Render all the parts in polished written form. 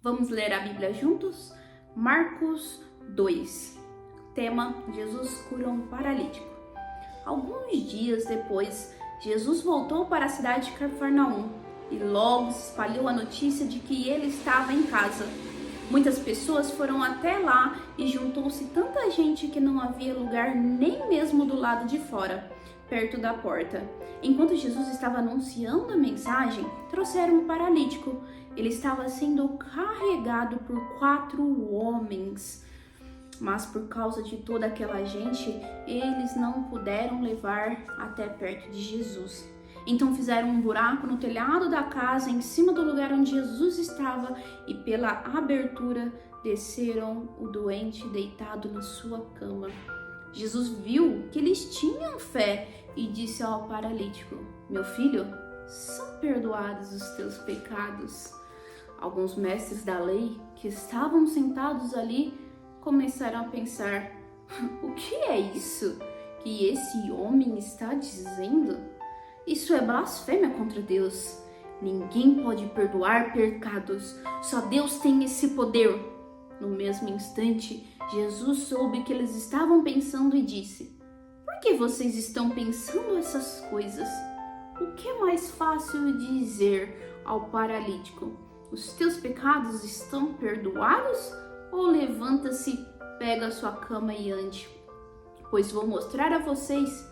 Vamos ler a Bíblia juntos? Marcos 2. Tema: Jesus cura um paralítico. Alguns dias depois, Jesus voltou para a cidade de Cafarnaum e logo se espalhou a notícia de que ele estava em casa. Muitas pessoas foram até lá e juntou-se tanta gente que não havia lugar nem mesmo do lado de fora, perto da porta. Enquanto Jesus estava anunciando a mensagem, trouxeram um paralítico. Ele estava sendo carregado por 4 homens. Mas por causa de toda aquela gente, eles não puderam levar até perto de Jesus. Então fizeram um buraco no telhado da casa, em cima do lugar onde Jesus estava, e pela abertura desceram o doente deitado na sua cama. Jesus viu que eles tinham fé e disse ao paralítico: "Meu filho, são perdoados os teus pecados." Alguns mestres da lei que estavam sentados ali começaram a pensar: o que é isso que esse homem está dizendo? Isso é blasfêmia contra Deus. Ninguém pode perdoar pecados, só Deus tem esse poder. No mesmo instante, Jesus soube que eles estavam pensando e disse: "Por que vocês estão pensando essas coisas? O que é mais fácil dizer ao paralítico: os teus pecados estão perdoados? Ou levanta-se, pega a sua cama e ande? Pois vou mostrar a vocês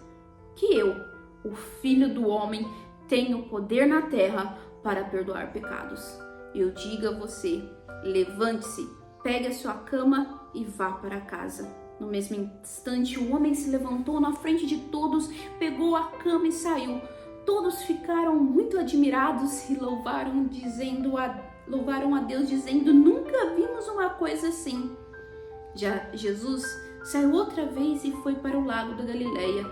que eu, o Filho do Homem, tenho poder na terra para perdoar pecados. Eu digo a você: levante-se, pegue a sua cama e vá para casa." No mesmo instante, o homem se levantou na frente de todos, pegou a cama e saiu. Todos ficaram muito admirados e louvaram a Deus, dizendo: "Nunca vimos uma coisa assim." Já Jesus saiu outra vez e foi para o lago da Galileia.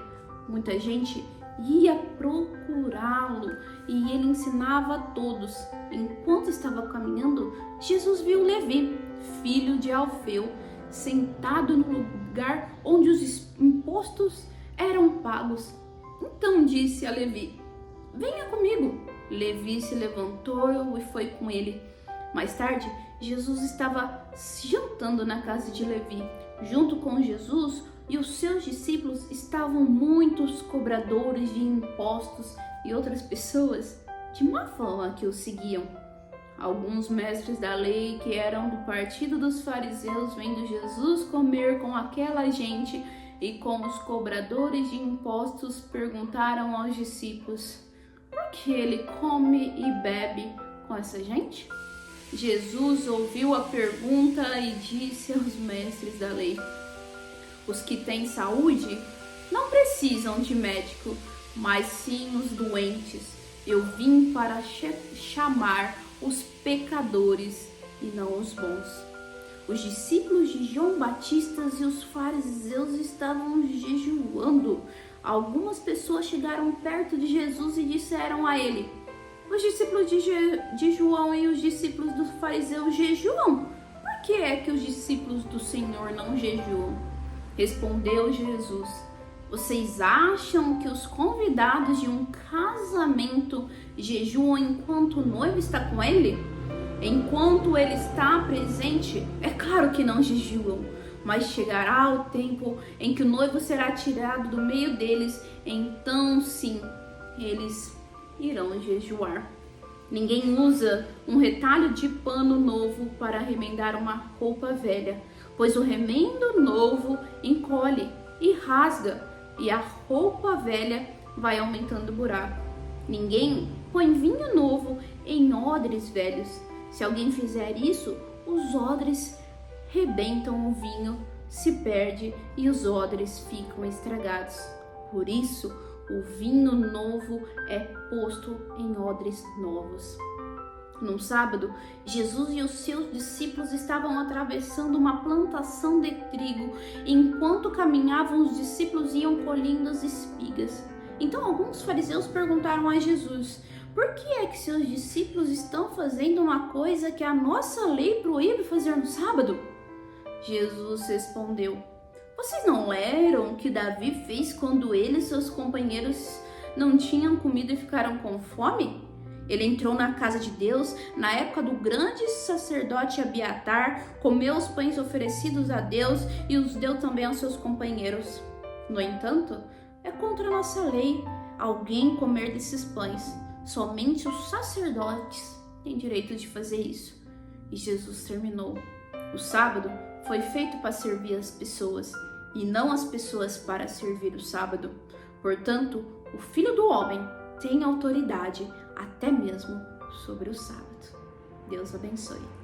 Muita gente ia procurá-lo e ele ensinava a todos. Enquanto estava caminhando, Jesus viu Levi, filho de Alfeu, sentado no lugar onde os impostos eram pagos. Então disse a Levi: "Venha comigo." Levi se levantou e foi com ele. Mais tarde, Jesus estava jantando na casa de Levi. Junto com Jesus e os seus discípulos estavam muitos cobradores de impostos e outras pessoas de má fama que o seguiam. Alguns mestres da lei, que eram do partido dos fariseus, vendo Jesus comer com aquela gente e com os cobradores de impostos, perguntaram aos discípulos: "Por que ele come e bebe com essa gente?" Jesus ouviu a pergunta e disse aos mestres da lei: "Os que têm saúde não precisam de médico, mas sim os doentes. Eu vim para chamar os pecadores e não os bons." Os discípulos de João Batista e os fariseus estavam jejuando. Algumas pessoas chegaram perto de Jesus e disseram a ele: "Os discípulos de João e os discípulos dos fariseus jejuam. Por que é que os discípulos do Senhor não jejuam?" Respondeu Jesus: "Vocês acham que os convidados de um casamento jejuam enquanto o noivo está com ele? Enquanto ele está presente, é claro que não jejuam. Mas chegará o tempo em que o noivo será tirado do meio deles, então sim, eles irão jejuar. Ninguém usa um retalho de pano novo para remendar uma roupa velha, pois o remendo novo encolhe e rasga, e a roupa velha vai aumentando o buraco. Ninguém põe vinho novo em odres velhos. Se alguém fizer isso, os odres rebentam, o vinho se perde e os odres ficam estragados. Por isso, o vinho novo é posto em odres novos." Num sábado, Jesus e os seus discípulos estavam atravessando uma plantação de trigo. Enquanto caminhavam, os discípulos iam colhendo as espigas. Então alguns fariseus perguntaram a Jesus: "Por que é que seus discípulos estão fazendo uma coisa que a nossa lei proíbe fazer no sábado?" Jesus respondeu: "Vocês não leram o que Davi fez quando ele e seus companheiros não tinham comida e ficaram com fome? Ele entrou na casa de Deus na época do grande sacerdote Abiatar, comeu os pães oferecidos a Deus e os deu também aos seus companheiros. No entanto, é contra a nossa lei alguém comer desses pães. Somente os sacerdotes têm direito de fazer isso. E Jesus terminou. O sábado foi feito para servir as pessoas e não as pessoas para servir o sábado. Portanto, o Filho do Homem tem autoridade até mesmo sobre o sábado. Deus abençoe.